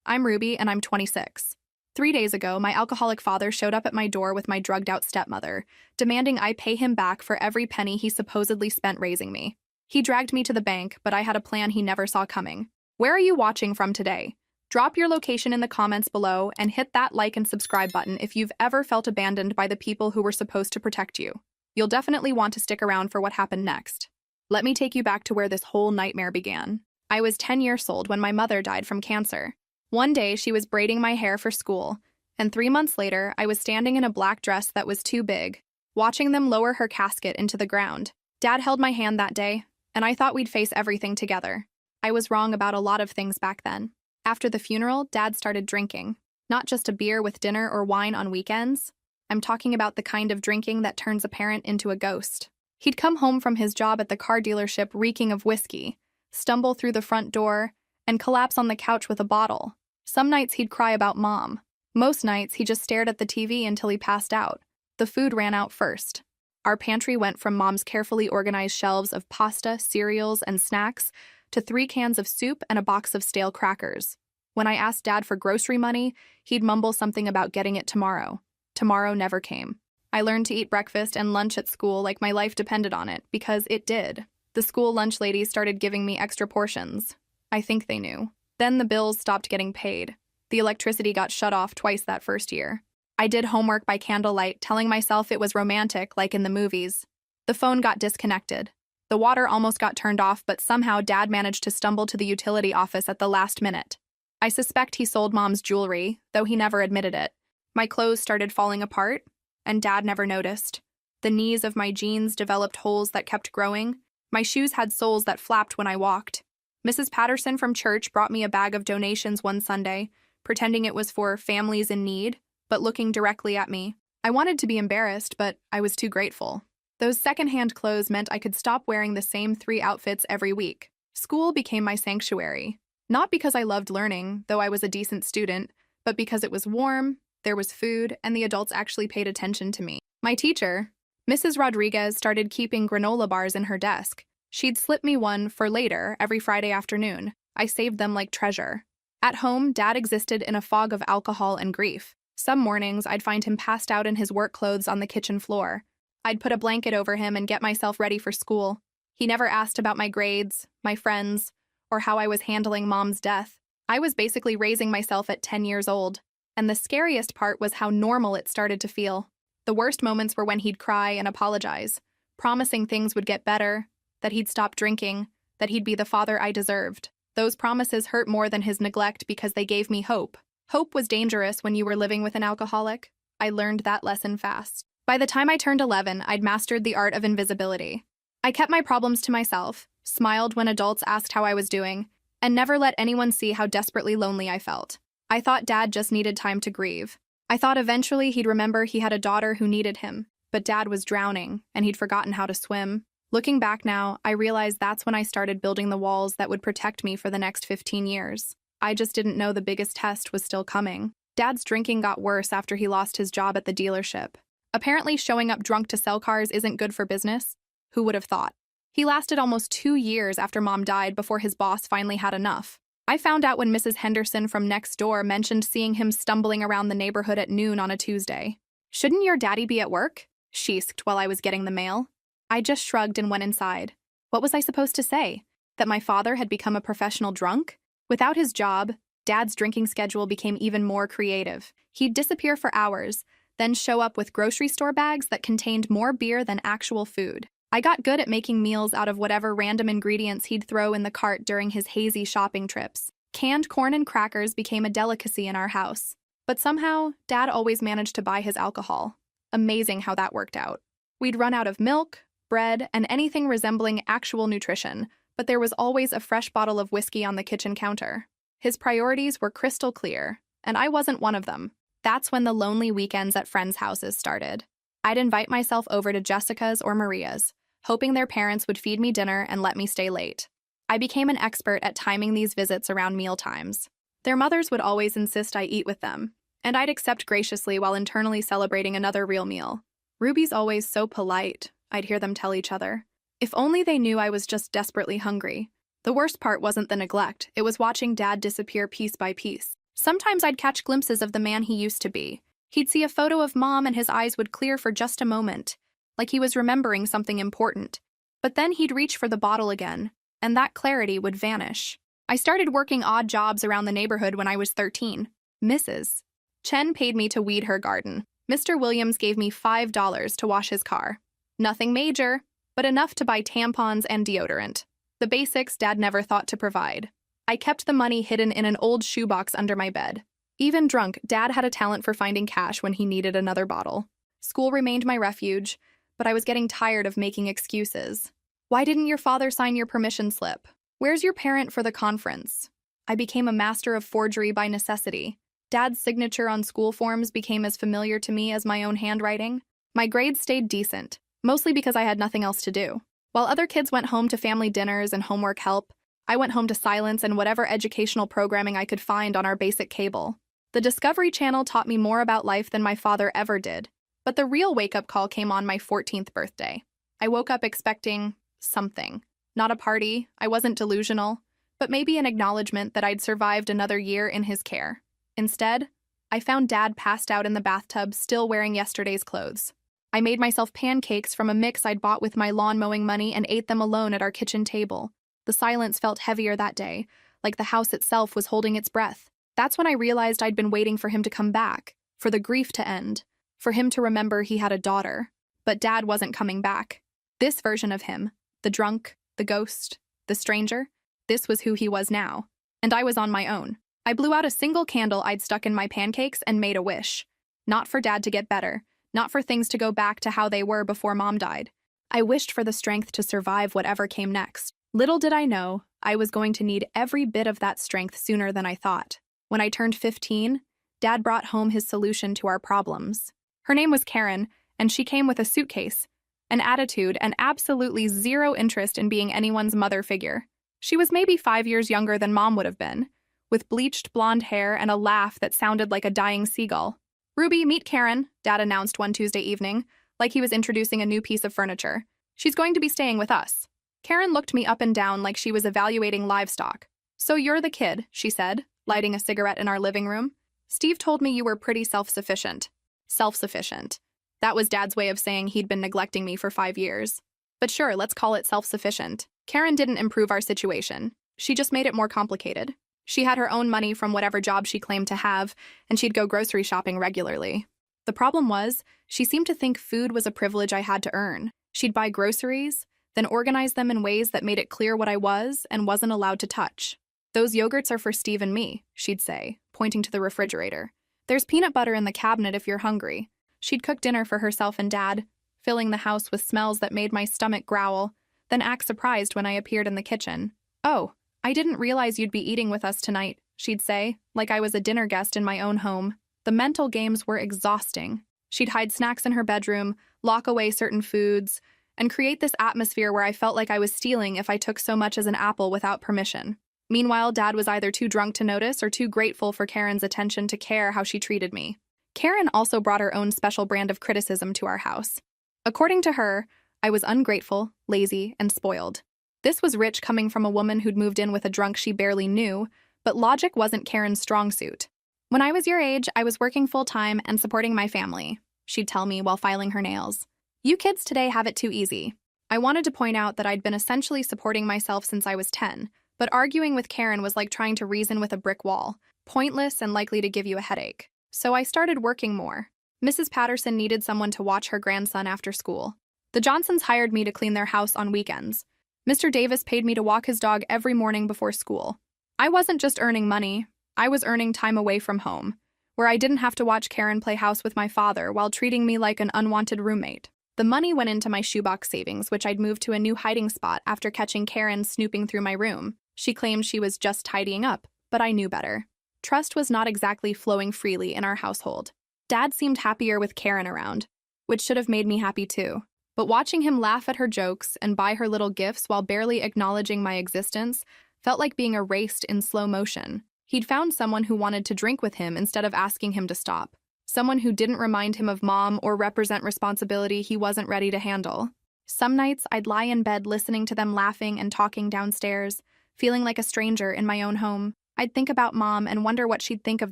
I'm Ruby and I'm 26. 3 days ago, my alcoholic father showed up at my door with my drugged-out stepmother, demanding I pay him back for every penny he supposedly spent raising me. He dragged me to the bank, but I had a plan he never saw coming. Where are you watching from today? Drop your location in the comments below and hit that like and subscribe button if you've ever felt abandoned by the people who were supposed to protect you. You'll definitely want to stick around for what happened next. Let me take you back to where this whole nightmare began. I was 10 years old when my mother died from cancer. One day, she was braiding my hair for school, and 3 months later, I was standing in a black dress that was too big, watching them lower her casket into the ground. Dad held my hand that day, and I thought we'd face everything together. I was wrong about a lot of things back then. After the funeral, Dad started drinking. Not just a beer with dinner or wine on weekends. I'm talking about the kind of drinking that turns a parent into a ghost. He'd come home from his job at the car dealership reeking of whiskey, stumble through the front door, and collapse on the couch with a bottle. Some nights he'd cry about Mom. Most nights he just stared at the TV until he passed out. The food ran out first. Our pantry went from Mom's carefully organized shelves of pasta, cereals, and snacks to 3 cans of soup and a box of stale crackers. When I asked Dad for grocery money, he'd mumble something about getting it tomorrow. Tomorrow never came. I learned to eat breakfast and lunch at school like my life depended on it, because it did. The school lunch ladies started giving me extra portions. I think they knew. Then the bills stopped getting paid. The electricity got shut off twice that first year. I did homework by candlelight, telling myself it was romantic, like in the movies. The phone got disconnected. The water almost got turned off, but somehow Dad managed to stumble to the utility office at the last minute. I suspect he sold Mom's jewelry, though he never admitted it. My clothes started falling apart, and Dad never noticed. The knees of my jeans developed holes that kept growing. My shoes had soles that flapped when I walked. Mrs. Patterson from church brought me a bag of donations one Sunday, pretending it was for families in need, but looking directly at me. I wanted to be embarrassed, but I was too grateful. Those secondhand clothes meant I could stop wearing the same 3 outfits every week. School became my sanctuary. Not because I loved learning, though I was a decent student, but because it was warm, there was food, and the adults actually paid attention to me. My teacher, Mrs. Rodriguez, started keeping granola bars in her desk. She'd slip me one for later every Friday afternoon. I saved them like treasure. At home, Dad existed in a fog of alcohol and grief. Some mornings, I'd find him passed out in his work clothes on the kitchen floor. I'd put a blanket over him and get myself ready for school. He never asked about my grades, my friends, or how I was handling Mom's death. I was basically raising myself at 10 years old. And the scariest part was how normal it started to feel. The worst moments were when he'd cry and apologize, promising things would get better, that he'd stop drinking, that he'd be the father I deserved. Those promises hurt more than his neglect because they gave me hope. Hope was dangerous when you were living with an alcoholic. I learned that lesson fast. By the time I turned 11, I'd mastered the art of invisibility. I kept my problems to myself, smiled when adults asked how I was doing, and never let anyone see how desperately lonely I felt. I thought Dad just needed time to grieve. I thought eventually he'd remember he had a daughter who needed him, but Dad was drowning, and he'd forgotten how to swim. Looking back now, I realized that's when I started building the walls that would protect me for the next 15 years. I just didn't know the biggest test was still coming. Dad's drinking got worse after he lost his job at the dealership. Apparently, showing up drunk to sell cars isn't good for business. Who would have thought? He lasted almost 2 years after Mom died before his boss finally had enough. I found out when Mrs. Henderson from next door mentioned seeing him stumbling around the neighborhood at noon on a Tuesday. "Shouldn't your daddy be at work?" she asked while I was getting the mail. I just shrugged and went inside. What was I supposed to say? That my father had become a professional drunk? Without his job, Dad's drinking schedule became even more creative. He'd disappear for hours, then show up with grocery store bags that contained more beer than actual food. I got good at making meals out of whatever random ingredients he'd throw in the cart during his hazy shopping trips. Canned corn and crackers became a delicacy in our house. But somehow, Dad always managed to buy his alcohol. Amazing how that worked out. We'd run out of milk, bread, and anything resembling actual nutrition, but there was always a fresh bottle of whiskey on the kitchen counter. His priorities were crystal clear, and I wasn't one of them. That's when the lonely weekends at friends' houses started. I'd invite myself over to Jessica's or Maria's, hoping their parents would feed me dinner and let me stay late. I became an expert at timing these visits around meal times. Their mothers would always insist I eat with them, and I'd accept graciously while internally celebrating another real meal. "Ruby's always so polite," I'd hear them tell each other. If only they knew I was just desperately hungry. The worst part wasn't the neglect, it was watching Dad disappear piece by piece. Sometimes I'd catch glimpses of the man he used to be. He'd see a photo of Mom and his eyes would clear for just a moment, like he was remembering something important. But then he'd reach for the bottle again, and that clarity would vanish. I started working odd jobs around the neighborhood when I was 13. Mrs. Chen paid me to weed her garden. Mr. Williams gave me $5 to wash his car. Nothing major, but enough to buy tampons and deodorant. The basics Dad never thought to provide. I kept the money hidden in an old shoebox under my bed. Even drunk, Dad had a talent for finding cash when he needed another bottle. School remained my refuge, but I was getting tired of making excuses. Why didn't your father sign your permission slip? Where's your parent for the conference? I became a master of forgery by necessity. Dad's signature on school forms became as familiar to me as my own handwriting. My grades stayed decent, mostly because I had nothing else to do. While other kids went home to family dinners and homework help, I went home to silence and whatever educational programming I could find on our basic cable. The Discovery Channel taught me more about life than my father ever did. But the real wake-up call came on my 14th birthday. I woke up expecting something. Not a party, I wasn't delusional, but maybe an acknowledgement that I'd survived another year in his care. Instead, I found Dad passed out in the bathtub, still wearing yesterday's clothes. I made myself pancakes from a mix I'd bought with my lawn mowing money and ate them alone at our kitchen table. The silence felt heavier that day, like the house itself was holding its breath. That's when I realized I'd been waiting for him to come back, for the grief to end, for him to remember he had a daughter. But Dad wasn't coming back. This version of him, the drunk, the ghost, the stranger, this was who he was now. And I was on my own. I blew out a single candle I'd stuck in my pancakes and made a wish. Not for Dad to get better, not for things to go back to how they were before Mom died. I wished for the strength to survive whatever came next. Little did I know, I was going to need every bit of that strength sooner than I thought. When I turned 15, Dad brought home his solution to our problems. Her name was Karen, and she came with a suitcase, an attitude, and absolutely zero interest in being anyone's mother figure. She was maybe 5 years younger than Mom would have been, with bleached blonde hair and a laugh that sounded like a dying seagull. "Ruby, meet Karen," Dad announced one Tuesday evening, like he was introducing a new piece of furniture. "She's going to be staying with us." Karen looked me up and down like she was evaluating livestock. "So you're the kid," she said, lighting a cigarette in our living room. "Steve told me you were pretty self-sufficient." Self-sufficient. That was Dad's way of saying he'd been neglecting me for 5 years. But sure, let's call it self-sufficient. Karen didn't improve our situation. She just made it more complicated. She had her own money from whatever job she claimed to have, and she'd go grocery shopping regularly. The problem was, she seemed to think food was a privilege I had to earn. She'd buy groceries, then organize them in ways that made it clear what I was and wasn't allowed to touch. "Those yogurts are for Steve and me," she'd say, pointing to the refrigerator. "There's peanut butter in the cabinet if you're hungry." She'd cook dinner for herself and Dad, filling the house with smells that made my stomach growl, then act surprised when I appeared in the kitchen. "Oh, I didn't realize you'd be eating with us tonight," she'd say, like I was a dinner guest in my own home. The mental games were exhausting. She'd hide snacks in her bedroom, lock away certain foods, and create this atmosphere where I felt like I was stealing if I took so much as an apple without permission. Meanwhile, Dad was either too drunk to notice or too grateful for Karen's attention to care how she treated me. Karen also brought her own special brand of criticism to our house. According to her, I was ungrateful, lazy, and spoiled. This was rich coming from a woman who'd moved in with a drunk she barely knew, but logic wasn't Karen's strong suit. "When I was your age, I was working full-time and supporting my family," she'd tell me while filing her nails. "You kids today have it too easy." I wanted to point out that I'd been essentially supporting myself since I was 10, but arguing with Karen was like trying to reason with a brick wall, pointless and likely to give you a headache. So I started working more. Mrs. Patterson needed someone to watch her grandson after school. The Johnsons hired me to clean their house on weekends. Mr. Davis paid me to walk his dog every morning before school. I wasn't just earning money, I was earning time away from home, where I didn't have to watch Karen play house with my father while treating me like an unwanted roommate. The money went into my shoebox savings, which I'd moved to a new hiding spot after catching Karen snooping through my room. She claimed she was just tidying up, but I knew better. Trust was not exactly flowing freely in our household. Dad seemed happier with Karen around, which should have made me happy too. But watching him laugh at her jokes and buy her little gifts while barely acknowledging my existence felt like being erased in slow motion. He'd found someone who wanted to drink with him instead of asking him to stop. Someone who didn't remind him of Mom or represent responsibility he wasn't ready to handle. Some nights I'd lie in bed listening to them laughing and talking downstairs, feeling like a stranger in my own home. I'd think about Mom and wonder what she'd think of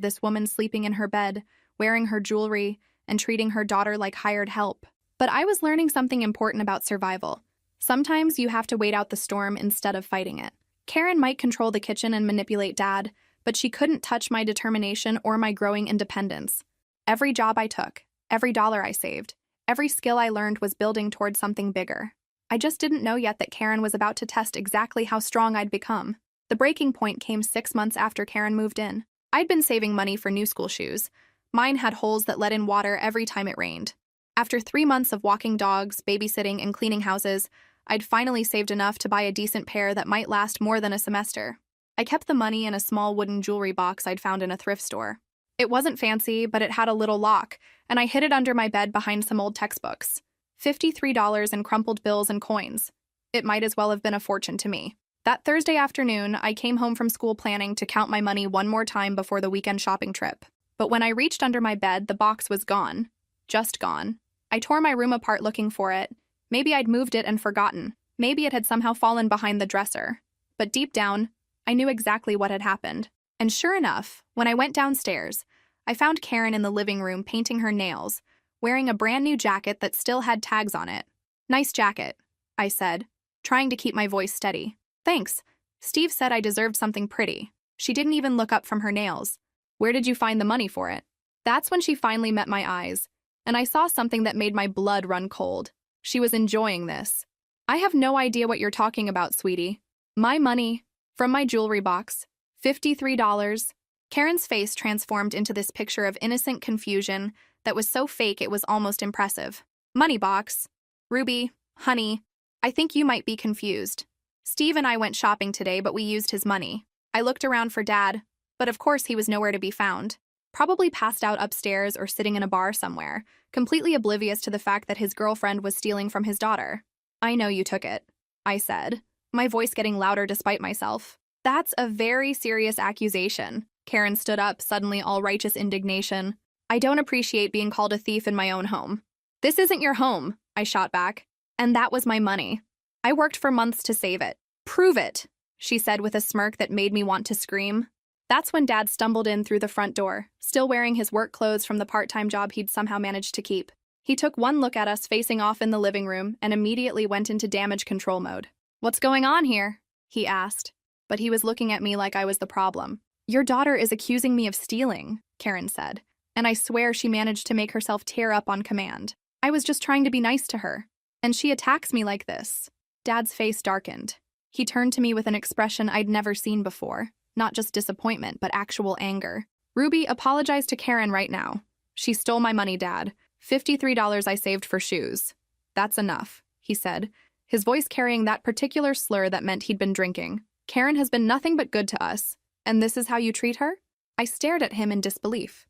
this woman sleeping in her bed, wearing her jewelry, and treating her daughter like hired help. But I was learning something important about survival. Sometimes you have to wait out the storm instead of fighting it. Karen might control the kitchen and manipulate Dad, but she couldn't touch my determination or my growing independence. Every job I took, every dollar I saved, every skill I learned was building towards something bigger. I just didn't know yet that Karen was about to test exactly how strong I'd become. The breaking point came 6 months after Karen moved in. I'd been saving money for new school shoes. Mine had holes that let in water every time it rained. After 3 months of walking dogs, babysitting, and cleaning houses, I'd finally saved enough to buy a decent pair that might last more than a semester. I kept the money in a small wooden jewelry box I'd found in a thrift store. It wasn't fancy, but it had a little lock, and I hid it under my bed behind some old textbooks. $53 in crumpled bills and coins. It might as well have been a fortune to me. That Thursday afternoon, I came home from school planning to count my money one more time before the weekend shopping trip. But when I reached under my bed, the box was gone. Just gone. I tore my room apart looking for it. Maybe I'd moved it and forgotten. Maybe it had somehow fallen behind the dresser. But deep down, I knew exactly what had happened. And sure enough, when I went downstairs, I found Karen in the living room painting her nails, wearing a brand new jacket that still had tags on it. "Nice jacket," I said, trying to keep my voice steady. "Thanks. Steve said I deserved something pretty." She didn't even look up from her nails. "Where did you find the money for it?" That's when she finally met my eyes, and I saw something that made my blood run cold. She was enjoying this. "I have no idea what you're talking about, sweetie. My money, from my jewelry box, $53. Karen's face transformed into this picture of innocent confusion that was so fake it was almost impressive. "Money box. Ruby, honey, I think you might be confused. Steve and I went shopping today, but we used his money. I looked around for Dad, but of course he was nowhere to be found. Probably passed out upstairs or sitting in a bar somewhere, completely oblivious to the fact that his girlfriend was stealing from his daughter." "I know you took it," I said, my voice getting louder despite myself. "That's a very serious accusation." Karen stood up, suddenly all righteous indignation. "I don't appreciate being called a thief in my own home." "This isn't your home," I shot back. "And that was my money. I worked for months to save it." "Prove it," she said with a smirk that made me want to scream. That's when Dad stumbled in through the front door, still wearing his work clothes from the part-time job he'd somehow managed to keep. He took one look at us facing off in the living room and immediately went into damage control mode. "What's going on here?" he asked, but he was looking at me like I was the problem. "Your daughter is accusing me of stealing," Karen said, and I swear she managed to make herself tear up on command. "I was just trying to be nice to her, and she attacks me like this." Dad's face darkened. He turned to me with an expression I'd never seen before. Not just disappointment, but actual anger. "Ruby, apologize to Karen right now. She stole my money, Dad. $53 I saved for shoes." "That's enough," he said, his voice carrying that particular slur that meant he'd been drinking. "Karen has been nothing but good to us, and this is how you treat her?" I stared at him in disbelief.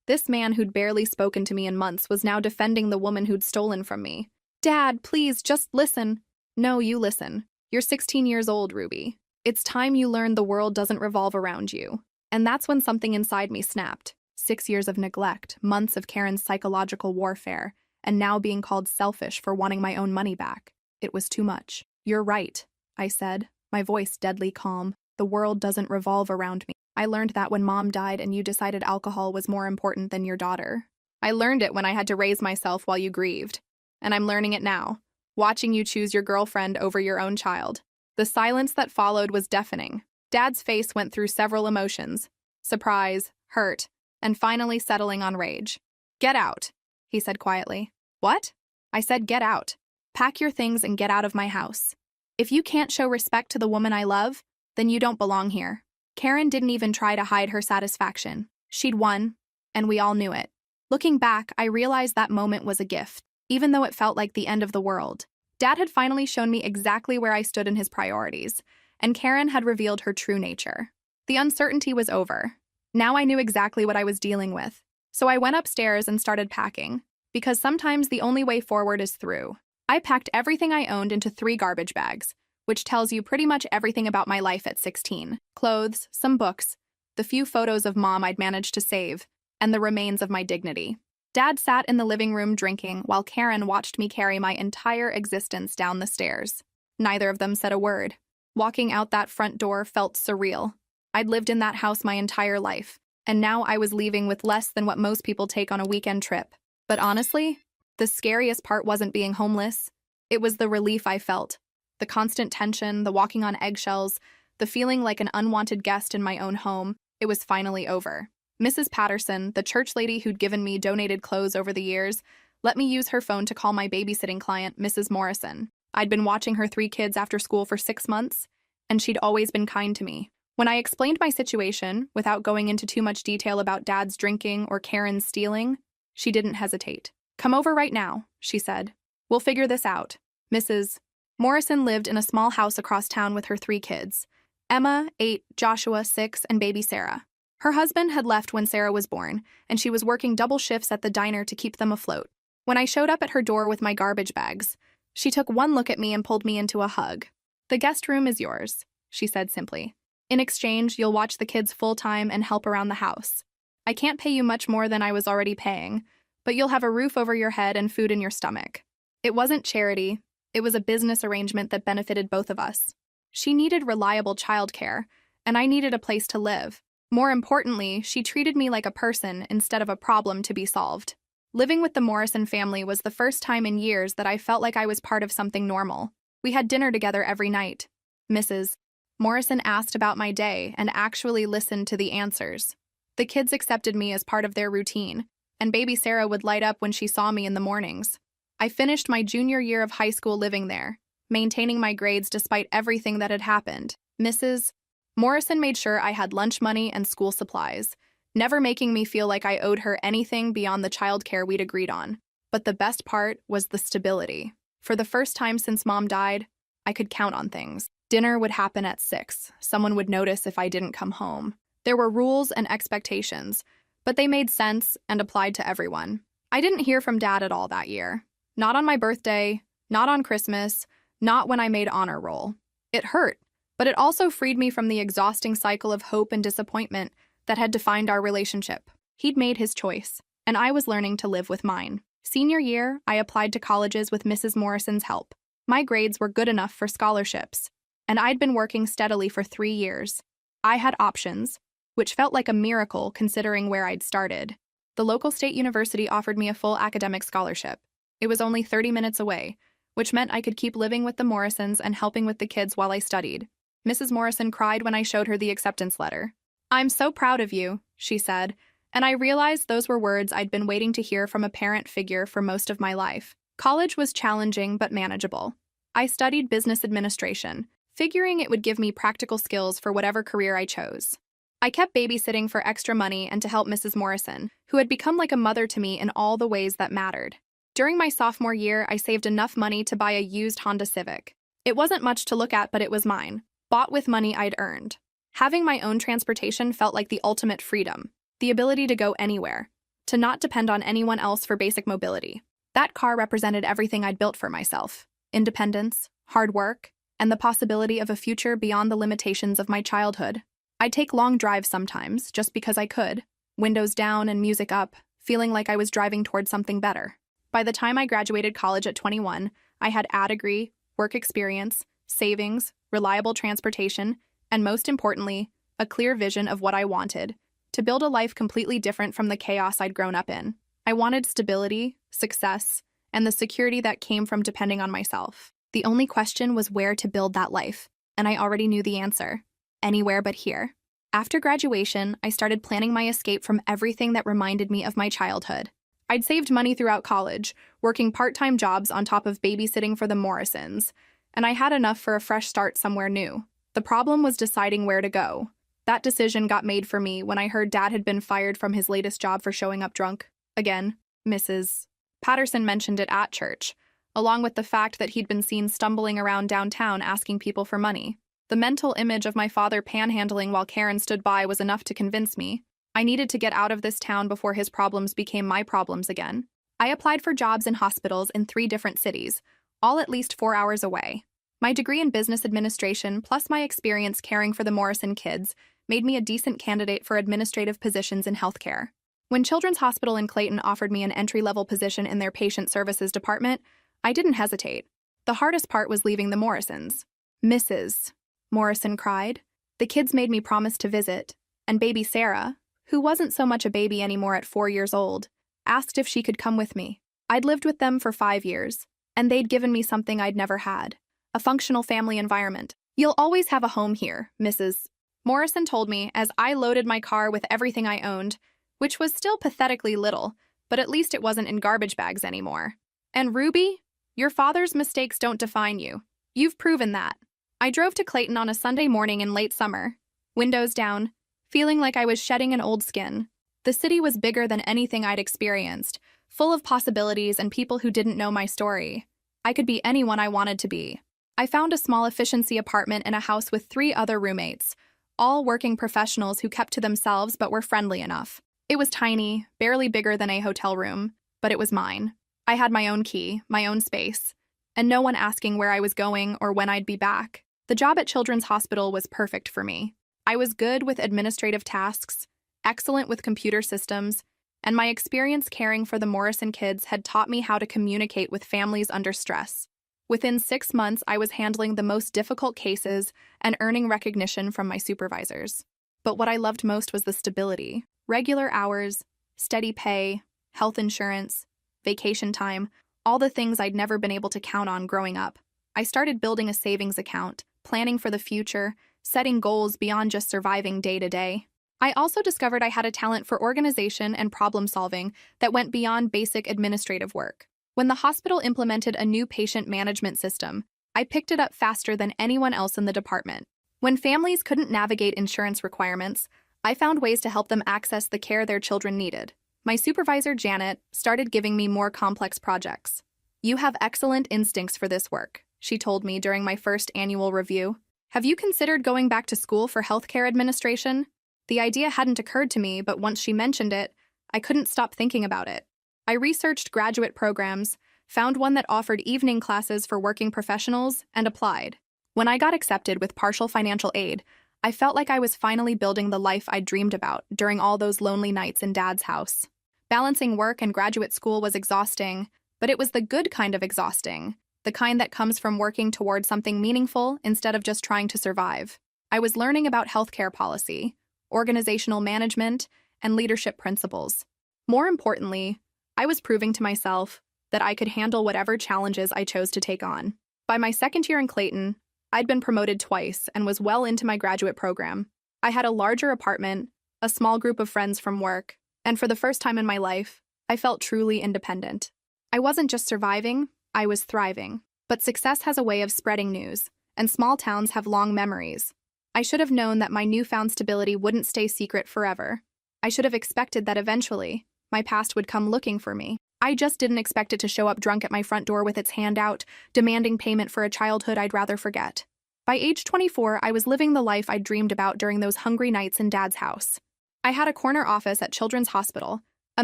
This man who'd barely spoken to me in months was now defending the woman who'd stolen from me. "Dad, please, just listen." "No, you listen. You're 16 years old, Ruby. It's time you learned the world doesn't revolve around you." And that's when something inside me snapped. 6 years of neglect, months of Karen's psychological warfare, and now being called selfish for wanting my own money back. It was too much. "You're right," I said, my voice deadly calm. "The world doesn't revolve around me. I learned that when Mom died and you decided alcohol was more important than your daughter. I learned it when I had to raise myself while you grieved. And I'm learning it now, watching you choose your girlfriend over your own child." The silence that followed was deafening. Dad's face went through several emotions: surprise, hurt, and finally settling on rage. "Get out," he said quietly. "What?" I said, "Get out. Pack your things and get out of my house. If you can't show respect to the woman I love, then you don't belong here." Karen didn't even try to hide her satisfaction. She'd won, and we all knew it. Looking back, I realized that moment was a gift, even though it felt like the end of the world. Dad had finally shown me exactly where I stood in his priorities, and Karen had revealed her true nature. The uncertainty was over. Now I knew exactly what I was dealing with. So I went upstairs and started packing, because sometimes the only way forward is through. I packed everything I owned into 3 garbage bags, which tells you pretty much everything about my life at 16. Clothes, some books, the few photos of Mom I'd managed to save, and the remains of my dignity. Dad sat in the living room drinking while Karen watched me carry my entire existence down the stairs. Neither of them said a word. Walking out that front door felt surreal. I'd lived in that house my entire life, and now I was leaving with less than what most people take on a weekend trip. But honestly, the scariest part wasn't being homeless. It was the relief I felt. The constant tension, the walking on eggshells, the feeling like an unwanted guest in my own home. It was finally over. Mrs. Patterson, the church lady who'd given me donated clothes over the years, let me use her phone to call my babysitting client, Mrs. Morrison. I'd been watching her 3 kids after school for 6 months, and she'd always been kind to me. When I explained my situation, without going into too much detail about Dad's drinking or Karen's stealing, she didn't hesitate. "Come over right now," she said. "We'll figure this out." Mrs. Morrison lived in a small house across town with her 3 kids, Emma, 8, Joshua, 6, and baby Sarah. Her husband had left when Sarah was born, and she was working double shifts at the diner to keep them afloat. When I showed up at her door with my garbage bags, she took one look at me and pulled me into a hug. "The guest room is yours," she said simply. "In exchange, you'll watch the kids full-time and help around the house. I can't pay you much more than I was already paying, but you'll have a roof over your head and food in your stomach." It wasn't charity. It was a business arrangement that benefited both of us. She needed reliable childcare, and I needed a place to live. More importantly, she treated me like a person instead of a problem to be solved. Living with the Morrison family was the first time in years that I felt like I was part of something normal. We had dinner together every night. Mrs. Morrison asked about my day and actually listened to the answers. The kids accepted me as part of their routine, and baby Sarah would light up when she saw me in the mornings. I finished my junior year of high school living there, maintaining my grades despite everything that had happened. Mrs. Morrison made sure I had lunch money and school supplies, never making me feel like I owed her anything beyond the childcare we'd agreed on. But the best part was the stability. For the first time since Mom died, I could count on things. Dinner would happen at 6. Someone would notice if I didn't come home. There were rules and expectations, but they made sense and applied to everyone. I didn't hear from Dad at all that year. Not on my birthday, not on Christmas, not when I made honor roll. It hurt, but it also freed me from the exhausting cycle of hope and disappointment that had defined our relationship. He'd made his choice, and I was learning to live with mine. Senior year, I applied to colleges with Mrs. Morrison's help. My grades were good enough for scholarships, and I'd been working steadily for 3 years. I had options, which felt like a miracle considering where I'd started. The local state university offered me a full academic scholarship. It was only 30 minutes away, which meant I could keep living with the Morrisons and helping with the kids while I studied. Mrs. Morrison cried when I showed her the acceptance letter. "I'm so proud of you," she said, and I realized those were words I'd been waiting to hear from a parent figure for most of my life. College was challenging but manageable. I studied business administration, figuring it would give me practical skills for whatever career I chose. I kept babysitting for extra money and to help Mrs. Morrison, who had become like a mother to me in all the ways that mattered. During my sophomore year, I saved enough money to buy a used Honda Civic. It wasn't much to look at, but it was mine, bought with money I'd earned. Having my own transportation felt like the ultimate freedom, the ability to go anywhere, to not depend on anyone else for basic mobility. That car represented everything I'd built for myself: independence, hard work, and the possibility of a future beyond the limitations of my childhood. I'd take long drives sometimes, just because I could, windows down and music up, feeling like I was driving toward something better. By the time I graduated college at 21, I had a degree, work experience, savings, reliable transportation, and most importantly, a clear vision of what I wanted: to build a life completely different from the chaos I'd grown up in. I wanted stability, success, and the security that came from depending on myself. The only question was where to build that life, and I already knew the answer: anywhere but here. After graduation, I started planning my escape from everything that reminded me of my childhood. I'd saved money throughout college, working part-time jobs on top of babysitting for the Morrisons, and I had enough for a fresh start somewhere new. The problem was deciding where to go. That decision got made for me when I heard Dad had been fired from his latest job for showing up drunk. Again, Mrs. Patterson mentioned it at church, along with the fact that he'd been seen stumbling around downtown asking people for money. The mental image of my father panhandling while Karen stood by was enough to convince me. I needed to get out of this town before his problems became my problems again. I applied for jobs in hospitals in 3 different cities, all at least 4 hours away. My degree in business administration plus my experience caring for the Morrison kids made me a decent candidate for administrative positions in healthcare. When Children's Hospital in Clayton offered me an entry-level position in their patient services department, I didn't hesitate. The hardest part was leaving the Morrisons. "Mrs. Morrison cried, The kids made me promise to visit, and baby Sarah, who wasn't so much a baby anymore at 4 years old, asked if she could come with me. I'd lived with them for 5 years, and they'd given me something I'd never had, a functional family environment. "You'll always have a home here, Mrs. Morrison told me as I loaded my car with everything I owned, which was still pathetically little, but at least it wasn't in garbage bags anymore. "And Ruby, your father's mistakes don't define you. You've proven that." I drove to Clayton on a Sunday morning in late summer, windows down, feeling like I was shedding an old skin. The city was bigger than anything I'd experienced, full of possibilities and people who didn't know my story. I could be anyone I wanted to be. I found a small efficiency apartment in a house with 3 other roommates, all working professionals who kept to themselves but were friendly enough. It was tiny, barely bigger than a hotel room, but it was mine. I had my own key, my own space, and no one asking where I was going or when I'd be back. The job at Children's Hospital was perfect for me. I was good with administrative tasks, excellent with computer systems, and my experience caring for the Morrison kids had taught me how to communicate with families under stress. Within 6 months, I was handling the most difficult cases and earning recognition from my supervisors. But what I loved most was the stability. Regular hours, steady pay, health insurance, vacation time, all the things I'd never been able to count on growing up. I started building a savings account, planning for the future, setting goals beyond just surviving day to day. I also discovered I had a talent for organization and problem solving that went beyond basic administrative work. When the hospital implemented a new patient management system, I picked it up faster than anyone else in the department. When families couldn't navigate insurance requirements, I found ways to help them access the care their children needed. My supervisor, Janet, started giving me more complex projects. "You have excellent instincts for this work," she told me during my first annual review. "Have you considered going back to school for healthcare administration?" The idea hadn't occurred to me, but once she mentioned it, I couldn't stop thinking about it. I researched graduate programs, found one that offered evening classes for working professionals, and applied. When I got accepted with partial financial aid, I felt like I was finally building the life I'd dreamed about during all those lonely nights in Dad's house. Balancing work and graduate school was exhausting, but it was the good kind of exhausting, the kind that comes from working toward something meaningful instead of just trying to survive. I was learning about healthcare policy, organizational management, and leadership principles. More importantly, I was proving to myself that I could handle whatever challenges I chose to take on. By my second year in Clayton, I'd been promoted twice and was well into my graduate program. I had a larger apartment, a small group of friends from work, and for the first time in my life, I felt truly independent. I wasn't just surviving, I was thriving. But success has a way of spreading news, and small towns have long memories. I should have known that my newfound stability wouldn't stay secret forever. I should have expected that eventually, my past would come looking for me. I just didn't expect it to show up drunk at my front door with its hand out, demanding payment for a childhood I'd rather forget. By age 24, I was living the life I'd dreamed about during those hungry nights in Dad's house. I had a corner office at Children's Hospital, a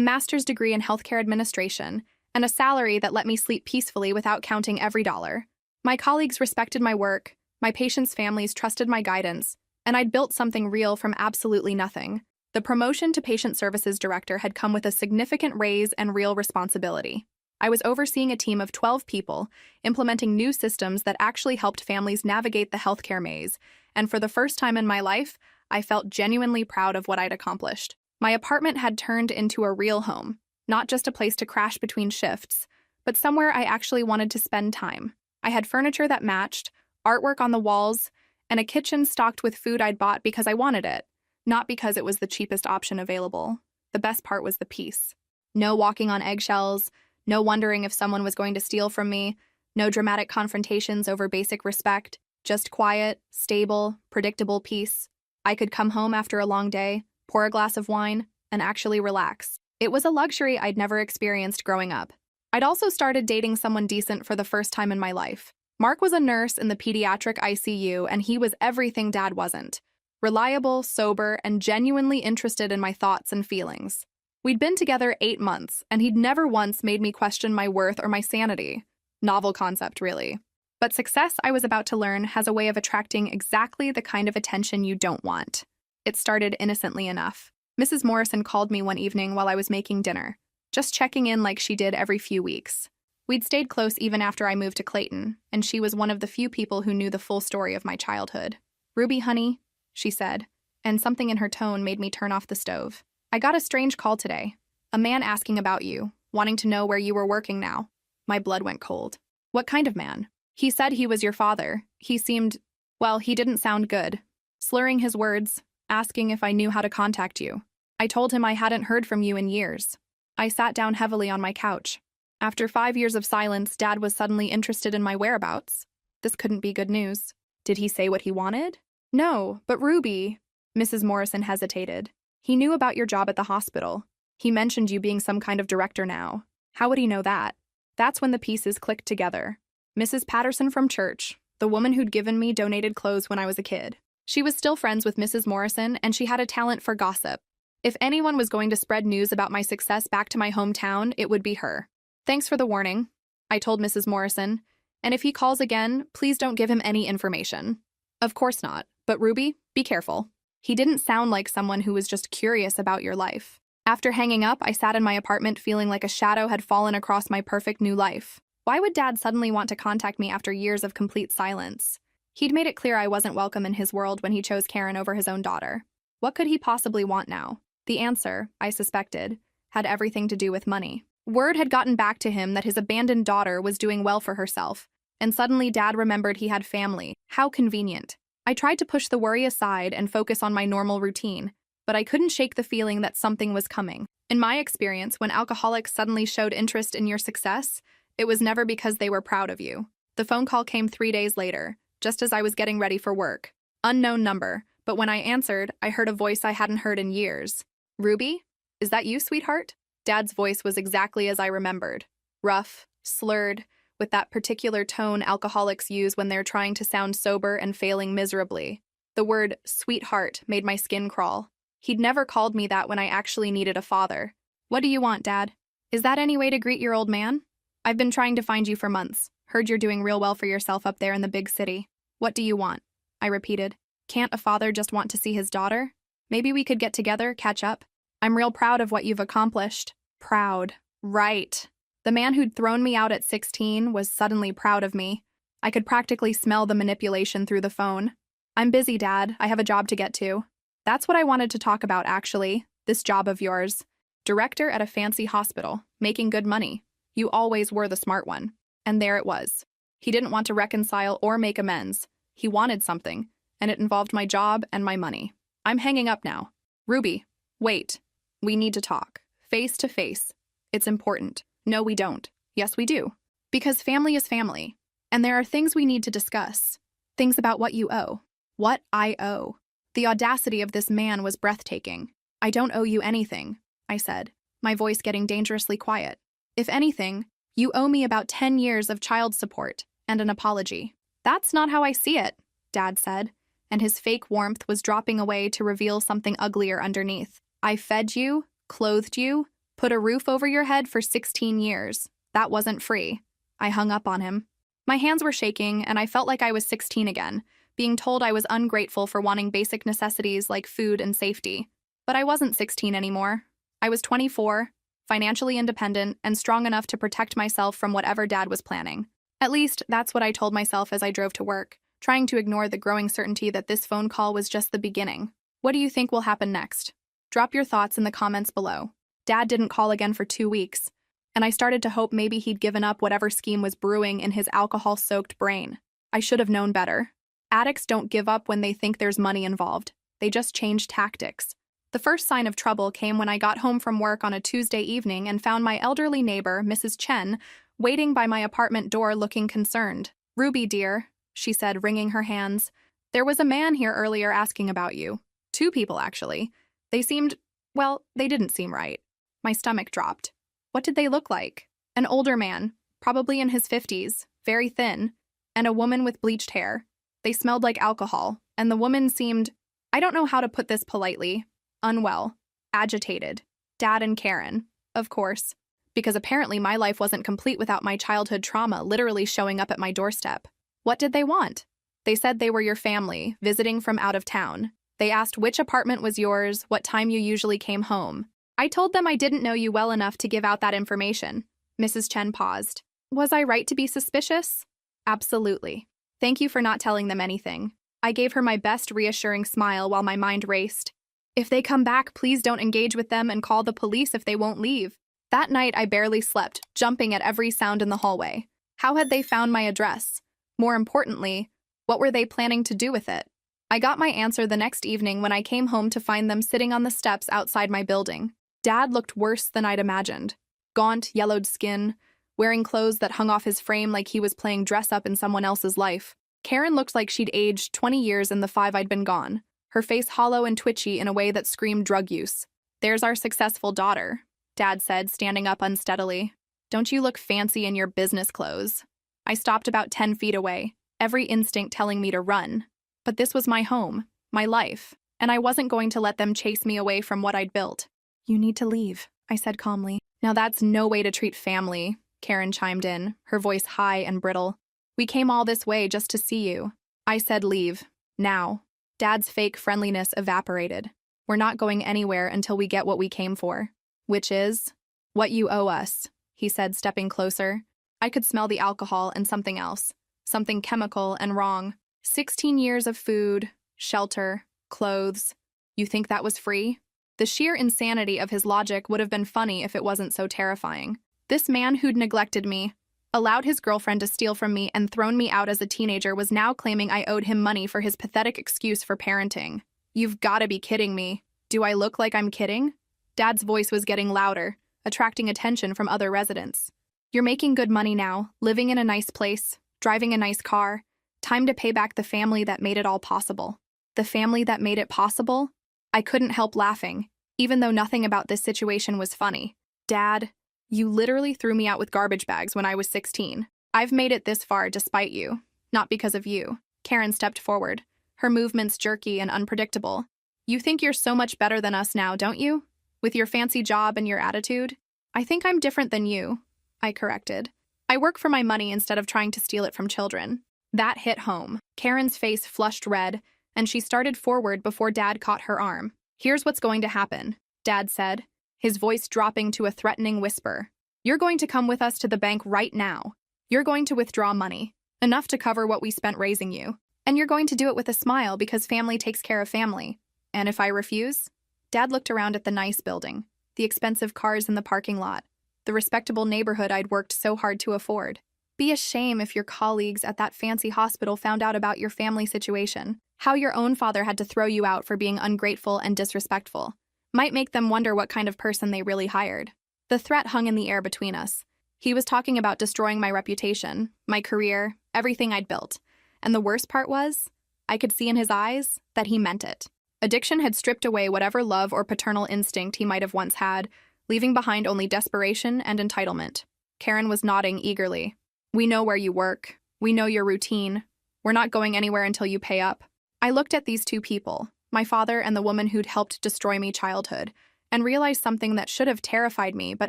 master's degree in healthcare administration, and a salary that let me sleep peacefully without counting every dollar. My colleagues respected my work, my patients' families trusted my guidance, and I'd built something real from absolutely nothing. The promotion to Patient Services Director had come with a significant raise and real responsibility. I was overseeing a team of 12 people, implementing new systems that actually helped families navigate the healthcare maze, and for the first time in my life, I felt genuinely proud of what I'd accomplished. My apartment had turned into a real home, not just a place to crash between shifts, but somewhere I actually wanted to spend time. I had furniture that matched, artwork on the walls, and a kitchen stocked with food I'd bought because I wanted it, not because it was the cheapest option available. The best part was the peace. No walking on eggshells, no wondering if someone was going to steal from me, no dramatic confrontations over basic respect, just quiet, stable, predictable peace. I could come home after a long day, pour a glass of wine, and actually relax. It was a luxury I'd never experienced growing up. I'd also started dating someone decent for the first time in my life. Mark was a nurse in the pediatric ICU, and he was everything Dad wasn't. Reliable, sober, and genuinely interested in my thoughts and feelings. We'd been together 8 months, and he'd never once made me question my worth or my sanity. Novel concept, really. But success, I was about to learn, has a way of attracting exactly the kind of attention you don't want. It started innocently enough. Mrs. Morrison called me one evening while I was making dinner, just checking in like she did every few weeks. We'd stayed close even after I moved to Clayton, and she was one of the few people who knew the full story of my childhood. "Ruby, honey, she said, and something in her tone made me turn off the stove. I got a strange call today. A man asking about you, wanting to know where you were working now. My blood went cold. What kind of man? He said he was your father. He seemed, well, he didn't sound good. Slurring his words, asking if I knew how to contact you. I told him I hadn't heard from you in years. I sat down heavily on my couch. After 5 years of silence, Dad was suddenly interested in my whereabouts. This couldn't be good news. Did he say what he wanted? No, but Ruby, Mrs. Morrison hesitated. He knew about your job at the hospital. He mentioned you being some kind of director now. How would he know that? That's when the pieces clicked together. Mrs. Patterson from church, the woman who'd given me donated clothes when I was a kid. She was still friends with Mrs. Morrison, and she had a talent for gossip. If anyone was going to spread news about my success back to my hometown, it would be her. Thanks for the warning, I told Mrs. Morrison, and if he calls again, please don't give him any information. Of course not, but Ruby, be careful. He didn't sound like someone who was just curious about your life. After hanging up, I sat in my apartment feeling like a shadow had fallen across my perfect new life. Why would Dad suddenly want to contact me after years of complete silence? He'd made it clear I wasn't welcome in his world when he chose Karen over his own daughter. What could he possibly want now? The answer, I suspected, had everything to do with money. Word had gotten back to him that his abandoned daughter was doing well for herself, and suddenly Dad remembered he had family. How convenient. I tried to push the worry aside and focus on my normal routine, but I couldn't shake the feeling that something was coming. In my experience, when alcoholics suddenly showed interest in your success, it was never because they were proud of you. The phone call came 3 days later, just as I was getting ready for work. Unknown number, but when I answered, I heard a voice I hadn't heard in years. Ruby? Is that you, sweetheart? Dad's voice was exactly as I remembered. Rough, slurred, with that particular tone alcoholics use when they're trying to sound sober and failing miserably. The word sweetheart made my skin crawl. He'd never called me that when I actually needed a father. What do you want, Dad? Is that any way to greet your old man? I've been trying to find you for months. Heard you're doing real well for yourself up there in the big city. What do you want? I repeated. Can't a father just want to see his daughter? Maybe we could get together, catch up. I'm real proud of what you've accomplished. Proud. Right. The man who'd thrown me out at 16 was suddenly proud of me. I could practically smell the manipulation through the phone. I'm busy, Dad. I have a job to get to. That's what I wanted to talk about, actually. This job of yours. Director at a fancy hospital, making good money. You always were the smart one. And there it was. He didn't want to reconcile or make amends. He wanted something, and it involved my job and my money. I'm hanging up now. Ruby, wait. We need to talk. Face to face. It's important. No, we don't. Yes, we do. Because family is family. And there are things we need to discuss. Things about what you owe. What I owe. The audacity of this man was breathtaking. I don't owe you anything, I said, my voice getting dangerously quiet. If anything, you owe me about 10 years of child support and an apology. That's not how I see it, Dad said, and his fake warmth was dropping away to reveal something uglier underneath. I fed you, clothed you, put a roof over your head for 16 years. That wasn't free. I hung up on him. My hands were shaking, and I felt like I was 16 again, being told I was ungrateful for wanting basic necessities like food and safety. But I wasn't 16 anymore. I was 24, financially independent, and strong enough to protect myself from whatever Dad was planning. At least, that's what I told myself as I drove to work, trying to ignore the growing certainty that this phone call was just the beginning. What do you think will happen next? Drop your thoughts in the comments below. Dad didn't call again for 2 weeks, and I started to hope maybe he'd given up whatever scheme was brewing in his alcohol-soaked brain. I should have known better. Addicts don't give up when they think there's money involved. They just change tactics. The first sign of trouble came when I got home from work on a Tuesday evening and found my elderly neighbor, Mrs. Chen, waiting by my apartment door looking concerned. Ruby, dear, she said, wringing her hands. There was a man here earlier asking about you. 2 people, actually. They seemed, well, they didn't seem right. My stomach dropped. What did they look like? An older man, probably in his 50s, very thin, and a woman with bleached hair. They smelled like alcohol, and the woman seemed, I don't know how to put this politely, unwell, agitated. Dad and Karen, of course, because apparently my life wasn't complete without my childhood trauma literally showing up at my doorstep. What did they want? They said they were your family, visiting from out of town. They asked which apartment was yours, what time you usually came home. I told them I didn't know you well enough to give out that information. Mrs. Chen paused. Was I right to be suspicious? Absolutely. Thank you for not telling them anything. I gave her my best reassuring smile while my mind raced. If they come back, please don't engage with them and call the police if they won't leave. That night, I barely slept, jumping at every sound in the hallway. How had they found my address? More importantly, what were they planning to do with it? I got my answer the next evening when I came home to find them sitting on the steps outside my building. Dad looked worse than I'd imagined. Gaunt, yellowed skin, wearing clothes that hung off his frame like he was playing dress-up in someone else's life. Karen looked like she'd aged 20 years in the 5 I'd been gone, her face hollow and twitchy in a way that screamed drug use. "There's our successful daughter," Dad said, standing up unsteadily. "Don't you look fancy in your business clothes?" I stopped about 10 feet away, every instinct telling me to run. But this was my home, my life, and I wasn't going to let them chase me away from what I'd built. "You need to leave," I said calmly. "Now that's no way to treat family," Karen chimed in, her voice high and brittle. "We came all this way just to see you." I said leave, now. Dad's fake friendliness evaporated. "We're not going anywhere until we get what we came for." "Which is?" "What you owe us," he said, stepping closer. I could smell the alcohol and something else, something chemical and wrong. 16 years of food, shelter, clothes. You think that was free? The sheer insanity of his logic would have been funny if it wasn't so terrifying. This man who'd neglected me, allowed his girlfriend to steal from me, and thrown me out as a teenager was now claiming I owed him money for his pathetic excuse for parenting. "You've gotta be kidding me. Do I look like I'm kidding?" Dad's voice was getting louder, attracting attention from other residents. "You're making good money now, living in a nice place, driving a nice car. Time to pay back the family that made it all possible." The family that made it possible? I couldn't help laughing, even though nothing about this situation was funny. "Dad, you literally threw me out with garbage bags when I was 16. I've made it this far despite you, not because of you." Karen stepped forward, her movements jerky and unpredictable. "You think you're so much better than us now, don't you? With your fancy job and your attitude?" "I think I'm different than you," I corrected. "I work for my money instead of trying to steal it from children." That hit home. Karen's face flushed red, and she started forward before Dad caught her arm. "Here's what's going to happen," Dad said, his voice dropping to a threatening whisper. "You're going to come with us to the bank right now. You're going to withdraw money, enough to cover what we spent raising you. And you're going to do it with a smile because family takes care of family. And if I refuse?" Dad looked around at the nice building, the expensive cars in the parking lot, the respectable neighborhood I'd worked so hard to afford. "Be a shame if your colleagues at that fancy hospital found out about your family situation, how your own father had to throw you out for being ungrateful and disrespectful. Might make them wonder what kind of person they really hired." The threat hung in the air between us. He was talking about destroying my reputation, my career, everything I'd built. And the worst part was, I could see in his eyes that he meant it. Addiction had stripped away whatever love or paternal instinct he might have once had, leaving behind only desperation and entitlement. Karen was nodding eagerly. "We know where you work. We know your routine. We're not going anywhere until you pay up." I looked at these two people, my father and the woman who'd helped destroy me childhood, and realized something that should have terrified me but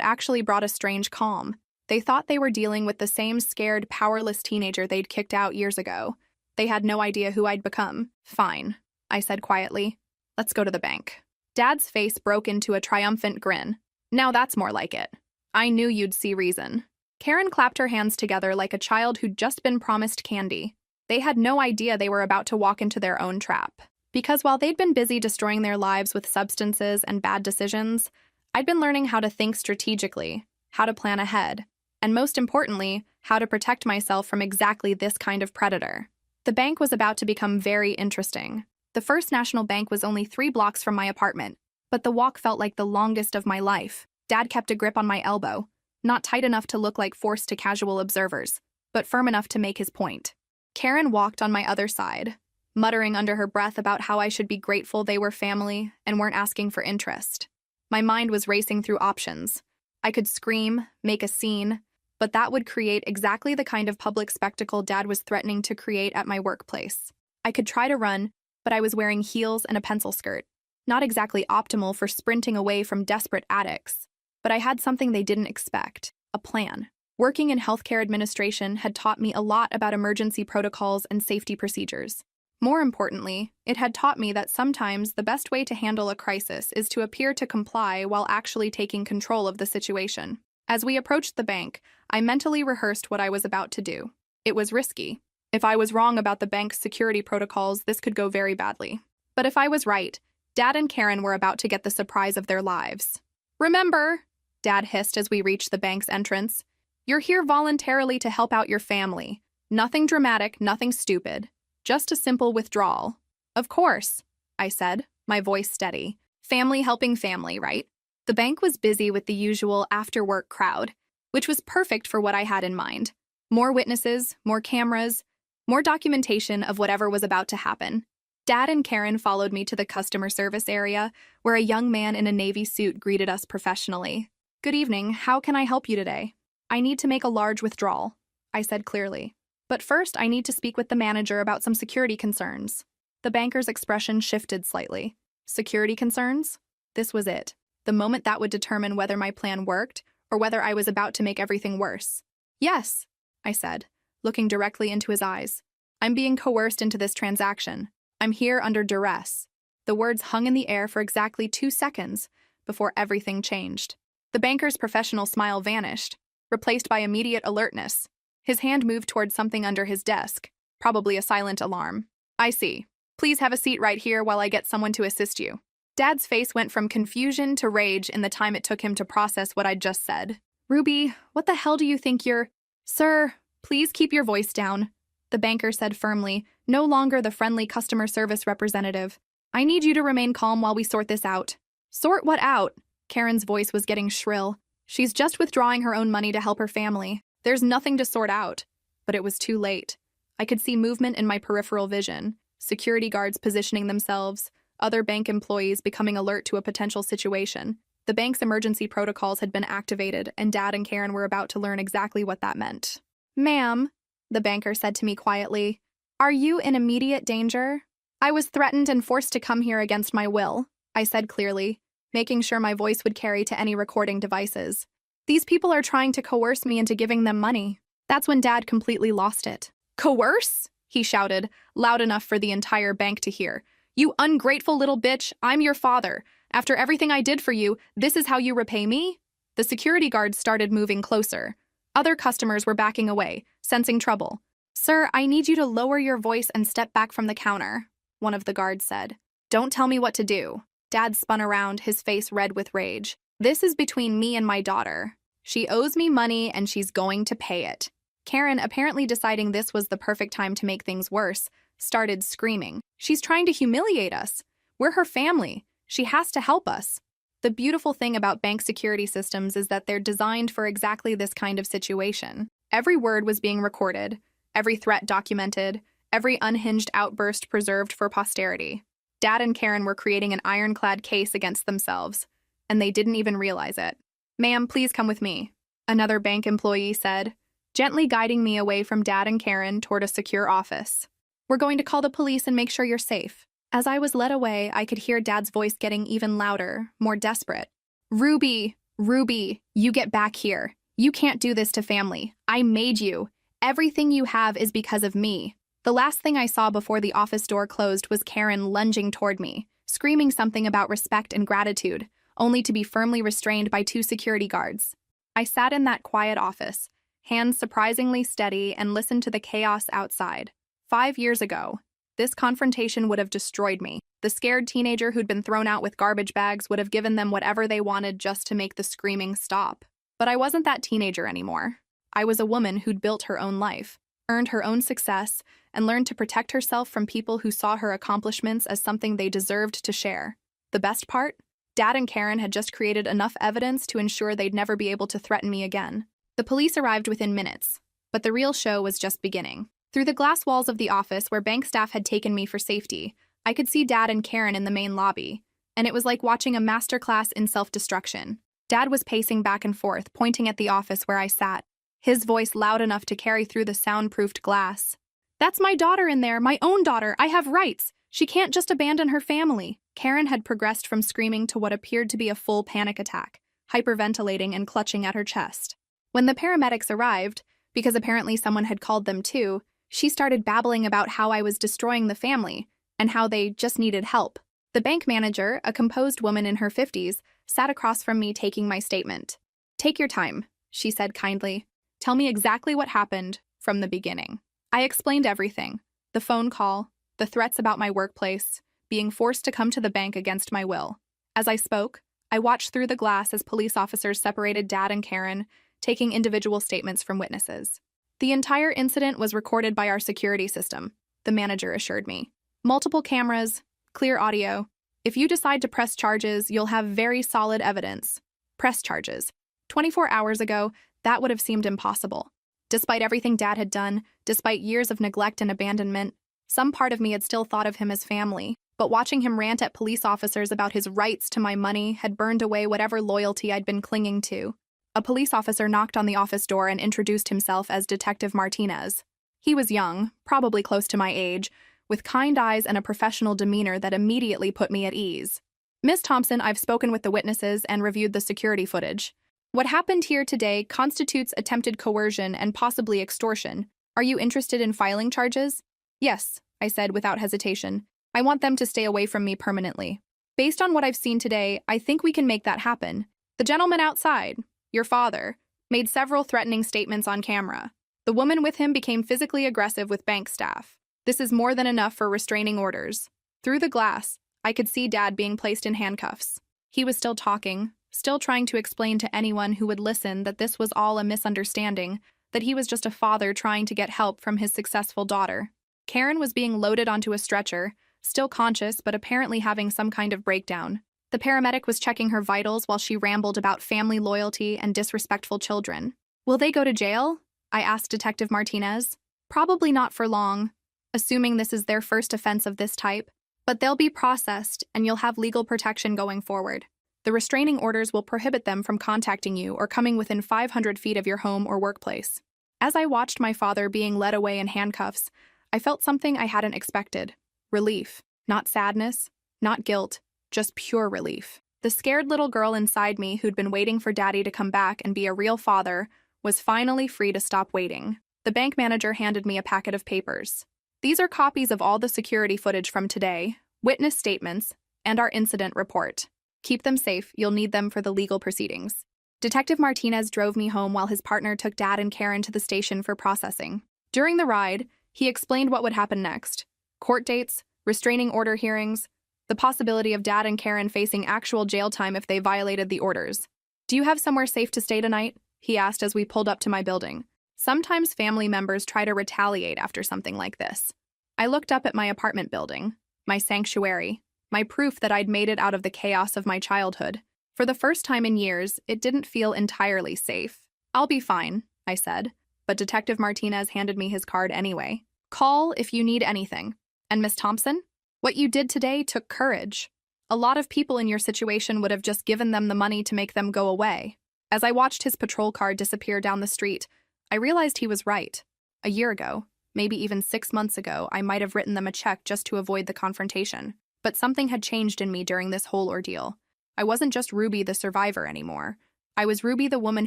actually brought a strange calm. They thought they were dealing with the same scared, powerless teenager they'd kicked out years ago. They had no idea who I'd become. "Fine," I said quietly. "Let's go to the bank." Dad's face broke into a triumphant grin. "Now that's more like it. I knew you'd see reason." Karen clapped her hands together like a child who'd just been promised candy. They had no idea they were about to walk into their own trap. Because while they'd been busy destroying their lives with substances and bad decisions, I'd been learning how to think strategically, how to plan ahead, and most importantly, how to protect myself from exactly this kind of predator. The bank was about to become very interesting. The First National Bank was only 3 blocks from my apartment, but the walk felt like the longest of my life. Dad kept a grip on my elbow, not tight enough to look like force to casual observers, but firm enough to make his point. Karen walked on my other side, muttering under her breath about how I should be grateful they were family and weren't asking for interest. My mind was racing through options. I could scream, make a scene, but that would create exactly the kind of public spectacle Dad was threatening to create at my workplace. I could try to run, but I was wearing heels and a pencil skirt. Not exactly optimal for sprinting away from desperate addicts. But I had something they didn't expect, a plan. Working in healthcare administration had taught me a lot about emergency protocols and safety procedures. More importantly, it had taught me that sometimes the best way to handle a crisis is to appear to comply while actually taking control of the situation. As we approached the bank, I mentally rehearsed what I was about to do. It was risky. If I was wrong about the bank's security protocols, this could go very badly. But if I was right, Dad and Karen were about to get the surprise of their lives. "Remember," Dad hissed as we reached the bank's entrance, "you're here voluntarily to help out your family. Nothing dramatic, nothing stupid. Just a simple withdrawal." "Of course," I said, my voice steady. Family helping family, right? The bank was busy with the usual after-work crowd, which was perfect for what I had in mind. More witnesses, more cameras, more documentation of whatever was about to happen. Dad and Karen followed me to the customer service area, where a young man in a navy suit greeted us professionally. "Good evening, how can I help you today?" "I need to make a large withdrawal," I said clearly. "But first, I need to speak with the manager about some security concerns." The banker's expression shifted slightly. Security concerns? This was it. The moment that would determine whether my plan worked or whether I was about to make everything worse. "Yes," I said, looking directly into his eyes. "I'm being coerced into this transaction. I'm here under duress." The words hung in the air for exactly 2 seconds before everything changed. The banker's professional smile vanished, replaced by immediate alertness. His hand moved toward something under his desk, probably a silent alarm. "I see. Please have a seat right here while I get someone to assist you." Dad's face went from confusion to rage in the time it took him to process what I'd just said. "Ruby, what the hell do you think you're—" "Sir, please keep your voice down," the banker said firmly, no longer the friendly customer service representative. "I need you to remain calm while we sort this out." "Sort what out?" Karen's voice was getting shrill. "She's just withdrawing her own money to help her family. There's nothing to sort out." But it was too late. I could see movement in my peripheral vision, security guards positioning themselves, other bank employees becoming alert to a potential situation. The bank's emergency protocols had been activated, and Dad and Karen were about to learn exactly what that meant. "Ma'am," the banker said to me quietly, "are you in immediate danger?" "I was threatened and forced to come here against my will," I said clearly, making sure my voice would carry to any recording devices. "These people are trying to coerce me into giving them money." That's when Dad completely lost it. "Coerce?" he shouted, loud enough for the entire bank to hear. "You ungrateful little bitch, I'm your father. After everything I did for you, this is how you repay me?" The security guards started moving closer. Other customers were backing away, sensing trouble. "Sir, I need you to lower your voice and step back from the counter," one of the guards said. "Don't tell me what to do." Dad spun around, his face red with rage. "This is between me and my daughter. She owes me money and she's going to pay it." Karen, apparently deciding this was the perfect time to make things worse, started screaming. "She's trying to humiliate us. We're her family. She has to help us." The beautiful thing about bank security systems is that they're designed for exactly this kind of situation. Every word was being recorded, every threat documented, every unhinged outburst preserved for posterity. Dad and Karen were creating an ironclad case against themselves, and they didn't even realize it. "Ma'am, please come with me," another bank employee said, gently guiding me away from Dad and Karen toward a secure office. "We're going to call the police and make sure you're safe." As I was led away, I could hear Dad's voice getting even louder, more desperate. "Ruby, Ruby, you get back here. You can't do this to family. I made you. Everything you have is because of me." The last thing I saw before the office door closed was Karen lunging toward me, screaming something about respect and gratitude, only to be firmly restrained by 2 security guards. I sat in that quiet office, hands surprisingly steady, and listened to the chaos outside. 5 years ago, this confrontation would have destroyed me. The scared teenager who'd been thrown out with garbage bags would have given them whatever they wanted just to make the screaming stop. But I wasn't that teenager anymore. I was a woman who'd built her own life, earned her own success, and learned to protect herself from people who saw her accomplishments as something they deserved to share. The best part? Dad and Karen had just created enough evidence to ensure they'd never be able to threaten me again. The police arrived within minutes, but the real show was just beginning. Through the glass walls of the office where bank staff had taken me for safety, I could see Dad and Karen in the main lobby, and it was like watching a masterclass in self-destruction. Dad was pacing back and forth, pointing at the office where I sat, his voice loud enough to carry through the soundproofed glass. "That's my daughter in there, my own daughter. I have rights. She can't just abandon her family." Karen had progressed from screaming to what appeared to be a full panic attack, hyperventilating and clutching at her chest. When the paramedics arrived, because apparently someone had called them too, she started babbling about how I was destroying the family and how they just needed help. The bank manager, a composed woman in her 50s, sat across from me taking my statement. "Take your time," she said kindly. "Tell me exactly what happened from the beginning." I explained everything: the phone call, the threats about my workplace, being forced to come to the bank against my will. As I spoke, I watched through the glass as police officers separated Dad and Karen, taking individual statements from witnesses. The entire incident was recorded by our security system, the manager assured me. Multiple cameras, clear audio. If you decide to press charges, you'll have very solid evidence. Press charges. 24 hours ago, that would have seemed impossible. Despite everything Dad had done, despite years of neglect and abandonment, some part of me had still thought of him as family. But watching him rant at police officers about his rights to my money had burned away whatever loyalty I'd been clinging to. A police officer knocked on the office door and introduced himself as Detective Martinez. He was young, probably close to my age, with kind eyes and a professional demeanor that immediately put me at ease. Miss Thompson, I've spoken with the witnesses and reviewed the security footage. What happened here today constitutes attempted coercion and possibly extortion. Are you interested in filing charges? Yes, I said without hesitation. I want them to stay away from me permanently. Based on what I've seen today, I think we can make that happen. The gentleman outside, your father, made several threatening statements on camera. The woman with him became physically aggressive with bank staff. This is more than enough for restraining orders. Through the glass, I could see Dad being placed in handcuffs. He was still talking, still trying to explain to anyone who would listen that this was all a misunderstanding, that he was just a father trying to get help from his successful daughter. Karen was being loaded onto a stretcher, still conscious but apparently having some kind of breakdown. The paramedic was checking her vitals while she rambled about family loyalty and disrespectful children. Will they go to jail? I asked Detective Martinez. Probably not for long, assuming this is their first offense of this type, but they'll be processed and you'll have legal protection going forward. The restraining orders will prohibit them from contacting you or coming within 500 feet of your home or workplace. As I watched my father being led away in handcuffs, I felt something I hadn't expected. Relief. Not sadness, not guilt, just pure relief. The scared little girl inside me who'd been waiting for Daddy to come back and be a real father was finally free to stop waiting. The bank manager handed me a packet of papers. These are copies of all the security footage from today, witness statements, and our incident report. Keep them safe, you'll need them for the legal proceedings. Detective Martinez drove me home while his partner took Dad and Karen to the station for processing. During the ride, he explained what would happen next. Court dates, restraining order hearings, the possibility of Dad and Karen facing actual jail time if they violated the orders. Do you have somewhere safe to stay tonight? He asked as we pulled up to my building. Sometimes family members try to retaliate after something like this. I looked up at my apartment building, my sanctuary, my proof that I'd made it out of the chaos of my childhood. For the first time in years, it didn't feel entirely safe. I'll be fine, I said, but Detective Martinez handed me his card anyway. Call if you need anything. And Miss Thompson? What you did today took courage. A lot of people in your situation would have just given them the money to make them go away. As I watched his patrol car disappear down the street, I realized he was right. A year ago, maybe even 6 months ago, I might have written them a check just to avoid the confrontation. But something had changed in me during this whole ordeal. I wasn't just Ruby the survivor anymore. I was Ruby the woman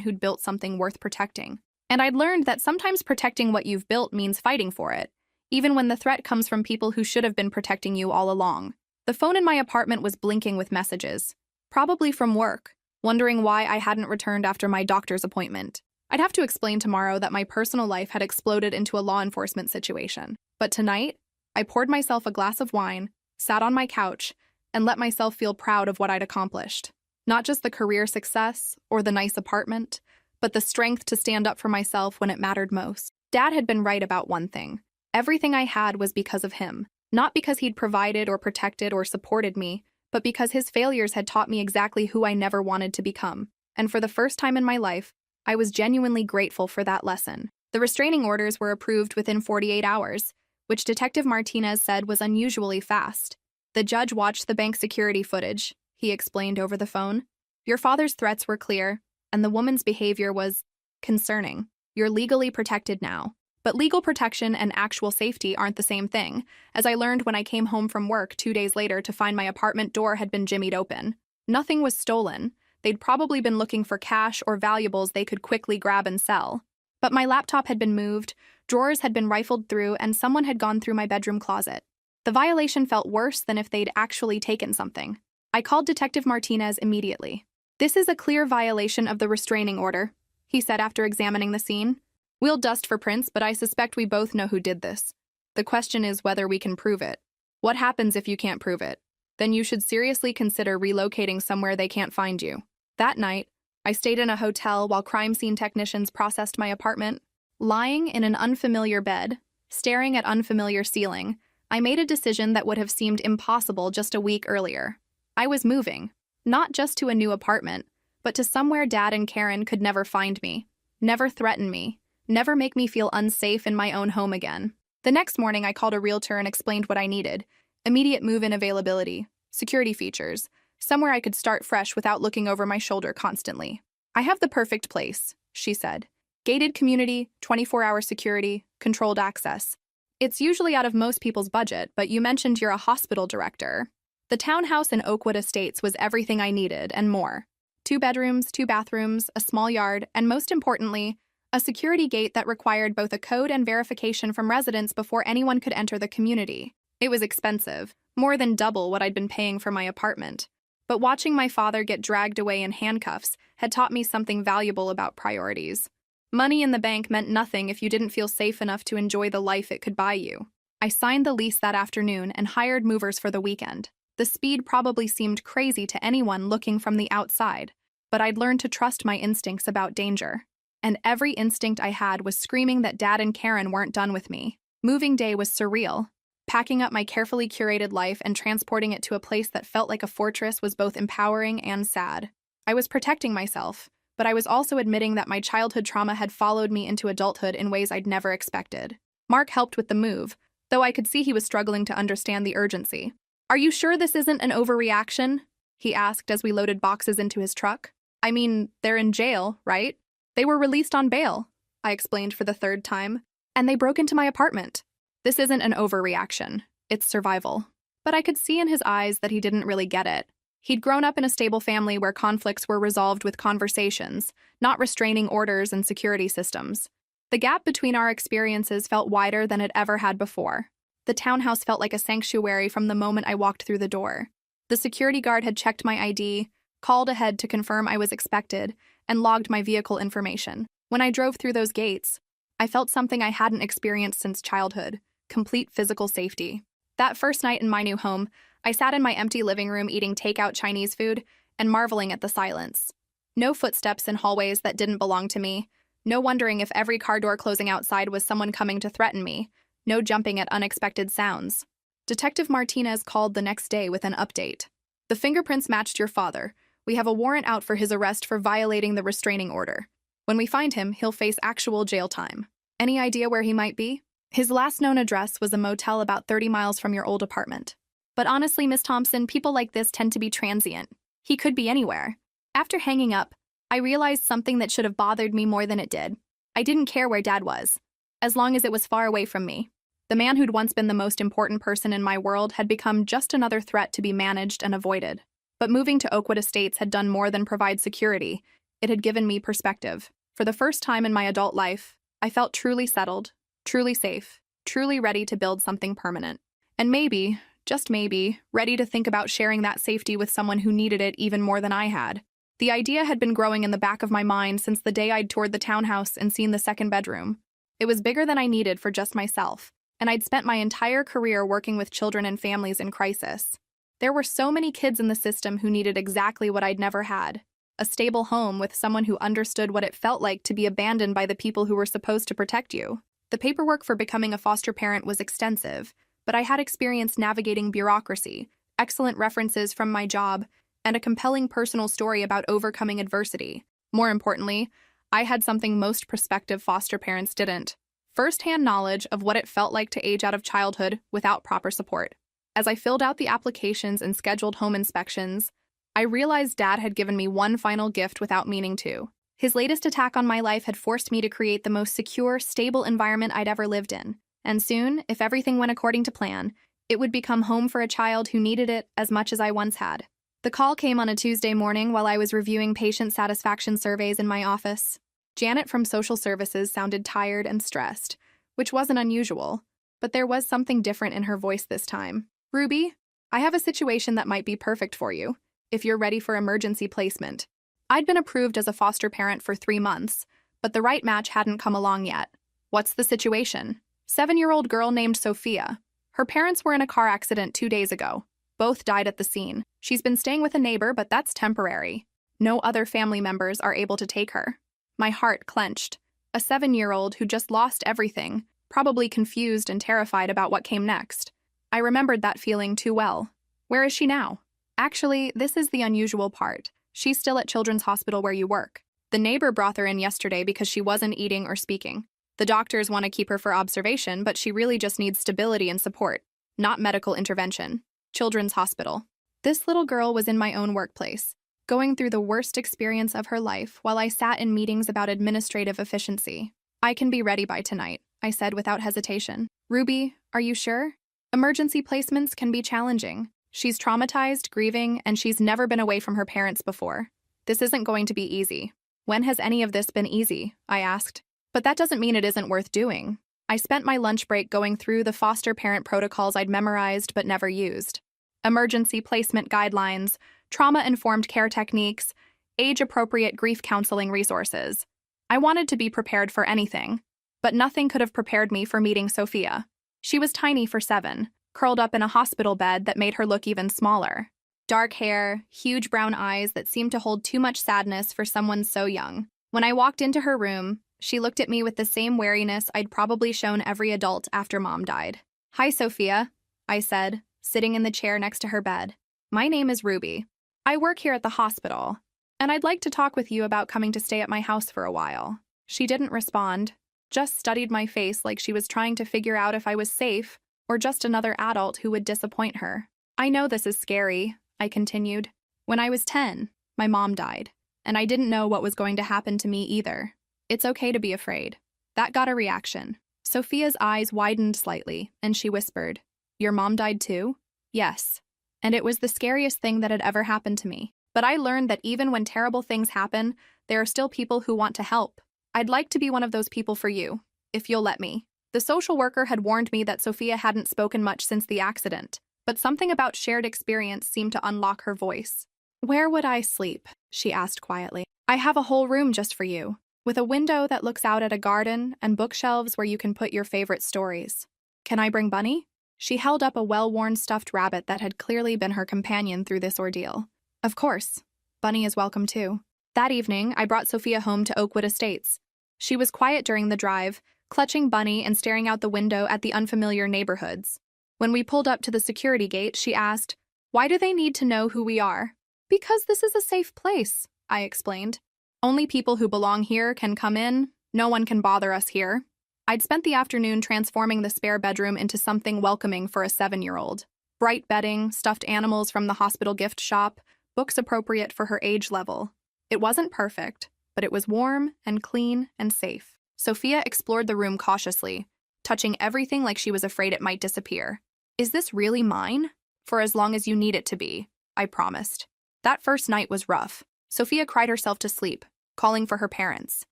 who'd built something worth protecting. And I'd learned that sometimes protecting what you've built means fighting for it, even when the threat comes from people who should have been protecting you all along. The phone in my apartment was blinking with messages, probably from work, wondering why I hadn't returned after my doctor's appointment. I'd have to explain tomorrow that my personal life had exploded into a law enforcement situation. But tonight, I poured myself a glass of wine, sat on my couch, and let myself feel proud of what I'd accomplished. Not just the career success or the nice apartment, but the strength to stand up for myself when it mattered most. Dad had been right about one thing. Everything I had was because of him. Not because he'd provided or protected or supported me, but because his failures had taught me exactly who I never wanted to become. And for the first time in my life, I was genuinely grateful for that lesson. The restraining orders were approved within 48 hours, which Detective Martinez said was unusually fast. The judge watched the bank security footage, he explained over the phone. Your father's threats were clear, and the woman's behavior was concerning. You're legally protected now. But legal protection and actual safety aren't the same thing, as I learned when I came home from work 2 days later to find my apartment door had been jimmied open. Nothing was stolen. They'd probably been looking for cash or valuables they could quickly grab and sell. But my laptop had been moved, drawers had been rifled through, and someone had gone through my bedroom closet. The violation felt worse than if they'd actually taken something. I called Detective Martinez immediately. This is a clear violation of the restraining order, he said after examining the scene. We'll dust for prints, but I suspect we both know who did this. The question is whether we can prove it. What happens if you can't prove it? Then you should seriously consider relocating somewhere they can't find you. That night, I stayed in a hotel while crime scene technicians processed my apartment. Lying in an unfamiliar bed, staring at unfamiliar ceiling, I made a decision that would have seemed impossible just a week earlier. I was moving, not just to a new apartment, but to somewhere Dad and Karen could never find me, never threaten me, never make me feel unsafe in my own home again. The next morning, I called a realtor and explained what I needed: immediate move-in availability, security features, somewhere I could start fresh without looking over my shoulder constantly. I have the perfect place, she said. Gated community, 24-hour security, controlled access. It's usually out of most people's budget, but you mentioned you're a hospital director. The townhouse in Oakwood Estates was everything I needed and more. 2 bedrooms, 2 bathrooms, a small yard, and most importantly, a security gate that required both a code and verification from residents before anyone could enter the community. It was expensive, more than double what I'd been paying for my apartment. But watching my father get dragged away in handcuffs had taught me something valuable about priorities. Money in the bank meant nothing if you didn't feel safe enough to enjoy the life it could buy you. I signed the lease that afternoon and hired movers for the weekend. The speed probably seemed crazy to anyone looking from the outside, but I'd learned to trust my instincts about danger. And every instinct I had was screaming that Dad and Karen weren't done with me. Moving day was surreal. Packing up my carefully curated life and transporting it to a place that felt like a fortress was both empowering and sad. I was protecting myself, but I was also admitting that my childhood trauma had followed me into adulthood in ways I'd never expected. Mark helped with the move, though I could see he was struggling to understand the urgency. "Are you sure this isn't an overreaction?" he asked as we loaded boxes into his truck. "I mean, they're in jail, right? They were released on bail," I explained for the 3rd time, "and they broke into my apartment. This isn't an overreaction, it's survival." But I could see in his eyes that he didn't really get it. He'd grown up in a stable family where conflicts were resolved with conversations, not restraining orders and security systems. The gap between our experiences felt wider than it ever had before. The townhouse felt like a sanctuary from the moment I walked through the door. The security guard had checked my ID, called ahead to confirm I was expected, and logged my vehicle information. When I drove through those gates, I felt something I hadn't experienced since childhood: complete physical safety. That first night in my new home, I sat in my empty living room eating takeout Chinese food and marveling at the silence. No footsteps in hallways that didn't belong to me, no wondering if every car door closing outside was someone coming to threaten me, no jumping at unexpected sounds. Detective Martinez called the next day with an update. "The fingerprints matched your father. We have a warrant out for his arrest for violating the restraining order. When we find him, he'll face actual jail time. Any idea where he might be?" "His last known address was a motel about 30 miles from your old apartment. But honestly, Miss Thompson, people like this tend to be transient. He could be anywhere." After hanging up, I realized something that should have bothered me more than it did. I didn't care where Dad was, as long as it was far away from me. The man who'd once been the most important person in my world had become just another threat to be managed and avoided. But moving to Oakwood Estates had done more than provide security. It had given me perspective. For the first time in my adult life, I felt truly settled, truly safe, truly ready to build something permanent. And maybe, just maybe, ready to think about sharing that safety with someone who needed it even more than I had. The idea had been growing in the back of my mind since the day I'd toured the townhouse and seen the 2nd bedroom. It was bigger than I needed for just myself, and I'd spent my entire career working with children and families in crisis. There were so many kids in the system who needed exactly what I'd never had: a stable home with someone who understood what it felt like to be abandoned by the people who were supposed to protect you. The paperwork for becoming a foster parent was extensive, but I had experience navigating bureaucracy, excellent references from my job, and a compelling personal story about overcoming adversity. More importantly, I had something most prospective foster parents didn't: first-hand knowledge of what it felt like to age out of childhood without proper support. As I filled out the applications and scheduled home inspections, I realized Dad had given me one final gift without meaning to. His latest attack on my life had forced me to create the most secure, stable environment I'd ever lived in. And soon, if everything went according to plan, it would become home for a child who needed it as much as I once had. The call came on a Tuesday morning while I was reviewing patient satisfaction surveys in my office. Janet from social services sounded tired and stressed, which wasn't unusual, but there was something different in her voice this time. "Ruby, I have a situation that might be perfect for you, if you're ready for emergency placement." I'd been approved as a foster parent for 3 months, but the right match hadn't come along yet. What's the situation? 7-year-old girl named Sophia. Her parents were in a car accident 2 days ago. Both died at the scene. She's been staying with a neighbor, but that's temporary. No other family members are able to take her. My heart clenched. A 7-year-old who just lost everything, probably confused and terrified about what came next. I remembered that feeling too well. Where is she now? Actually, this is the unusual part. She's still at Children's Hospital where you work. The neighbor brought her in yesterday because she wasn't eating or speaking. The doctors want to keep her for observation, but she really just needs stability and support, not medical intervention. Children's Hospital. This little girl was in my own workplace, going through the worst experience of her life while I sat in meetings about administrative efficiency. I can be ready by tonight, I said without hesitation. Ruby, are you sure? Emergency placements can be challenging. She's traumatized, grieving, and she's never been away from her parents before. This isn't going to be easy. When has any of this been easy? I asked. But that doesn't mean it isn't worth doing. I spent my lunch break going through the foster parent protocols I'd memorized but never used. Emergency placement guidelines, trauma-informed care techniques, age-appropriate grief counseling resources. I wanted to be prepared for anything, but nothing could have prepared me for meeting Sophia. She was tiny for 7, curled up in a hospital bed that made her look even smaller. Dark hair, huge brown eyes that seemed to hold too much sadness for someone so young. When I walked into her room, she looked at me with the same wariness I'd probably shown every adult after Mom died. "Hi, Sophia," I said, sitting in the chair next to her bed. "My name is Ruby. I work here at the hospital, and I'd like to talk with you about coming to stay at my house for a while." She didn't respond, just studied my face like she was trying to figure out if I was safe or just another adult who would disappoint her. "I know this is scary," I continued. "When I was 10, my mom died, and I didn't know what was going to happen to me either. It's okay to be afraid." That got a reaction. Sophia's eyes widened slightly, and she whispered, "Your mom died too?" "Yes. And it was the scariest thing that had ever happened to me. But I learned that even when terrible things happen, there are still people who want to help. I'd like to be one of those people for you, if you'll let me." The social worker had warned me that Sophia hadn't spoken much since the accident, but something about shared experience seemed to unlock her voice. "Where would I sleep?" she asked quietly. "I have a whole room just for you, with a window that looks out at a garden and bookshelves where you can put your favorite stories. Can I bring Bunny?" She held up a well-worn stuffed rabbit that had clearly been her companion through this ordeal. "Of course. Bunny is welcome too." That evening, I brought Sophia home to Oakwood Estates. She was quiet during the drive, clutching Bunny and staring out the window at the unfamiliar neighborhoods. When we pulled up to the security gate, she asked, "Why do they need to know who we are?" "Because this is a safe place," I explained. "Only people who belong here can come in. No one can bother us here." I'd spent the afternoon transforming the spare bedroom into something welcoming for a 7-year-old. Bright bedding, stuffed animals from the hospital gift shop, books appropriate for her age level. It wasn't perfect, but it was warm and clean and safe. Sophia explored the room cautiously, touching everything like she was afraid it might disappear. "Is this really mine?" "For as long as you need it to be," I promised. That first night was rough. Sophia cried herself to sleep, calling for her parents.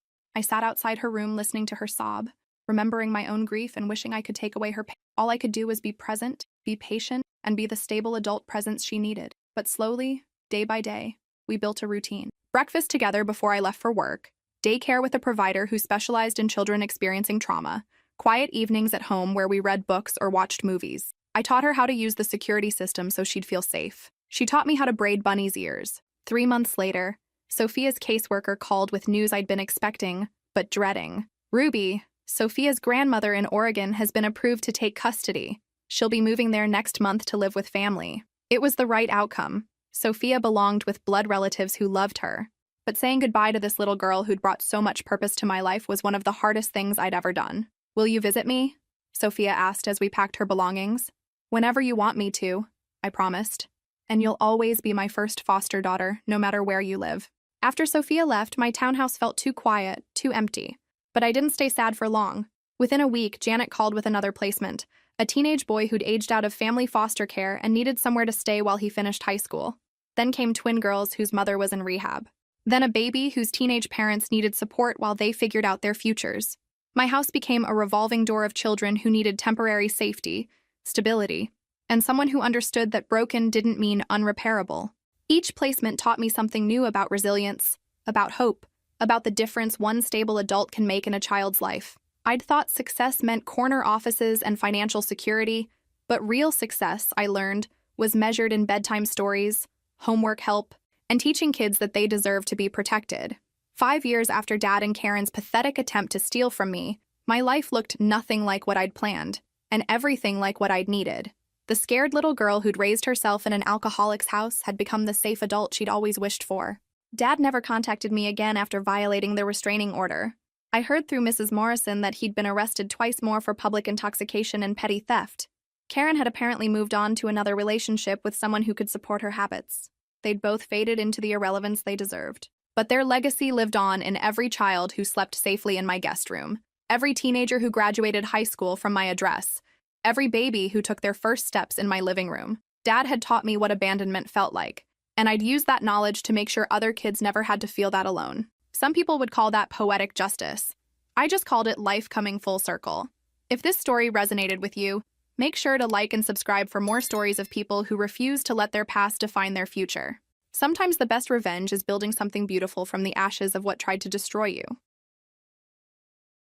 I sat outside her room listening to her sob, remembering my own grief and wishing I could take away her pain. All I could do was be present, be patient, and be the stable adult presence she needed. But slowly, day by day, we built a routine. Breakfast together before I left for work, daycare with a provider who specialized in children experiencing trauma, quiet evenings at home where we read books or watched movies. I taught her how to use the security system so she'd feel safe. She taught me how to braid Bunny's ears. 3 months later, Sophia's caseworker called with news I'd been expecting, but dreading. "Ruby, Sophia's grandmother in Oregon has been approved to take custody. She'll be moving there next month to live with family." It was the right outcome. Sophia belonged with blood relatives who loved her. But saying goodbye to this little girl who'd brought so much purpose to my life was one of the hardest things I'd ever done. "Will you visit me?" Sophia asked as we packed her belongings. "Whenever you want me to," I promised. "And you'll always be my first foster daughter, no matter where you live." After Sophia left, my townhouse felt too quiet, too empty. But I didn't stay sad for long. Within a week, Janet called with another placement, a teenage boy who'd aged out of family foster care and needed somewhere to stay while he finished high school. Then came twin girls whose mother was in rehab. Then a baby whose teenage parents needed support while they figured out their futures. My house became a revolving door of children who needed temporary safety, stability, and someone who understood that broken didn't mean unrepairable. Each placement taught me something new about resilience, about hope, about the difference one stable adult can make in a child's life. I'd thought success meant corner offices and financial security, but real success, I learned, was measured in bedtime stories, homework help, and teaching kids that they deserve to be protected. 5 years after Dad and Karen's pathetic attempt to steal from me, my life looked nothing like what I'd planned, and everything like what I'd needed. The scared little girl who'd raised herself in an alcoholic's house had become the safe adult she'd always wished for. Dad never contacted me again after violating the restraining order. I heard through Mrs. Morrison that he'd been arrested twice more for public intoxication and petty theft. Karen had apparently moved on to another relationship with someone who could support her habits. They'd both faded into the irrelevance they deserved. But their legacy lived on in every child who slept safely in my guest room, every teenager who graduated high school from my address, every baby who took their first steps in my living room. Dad had taught me what abandonment felt like, and I'd used that knowledge to make sure other kids never had to feel that alone. Some people would call that poetic justice. I just called it life coming full circle. If this story resonated with you, make sure to like and subscribe for more stories of people who refuse to let their past define their future. Sometimes the best revenge is building something beautiful from the ashes of what tried to destroy you.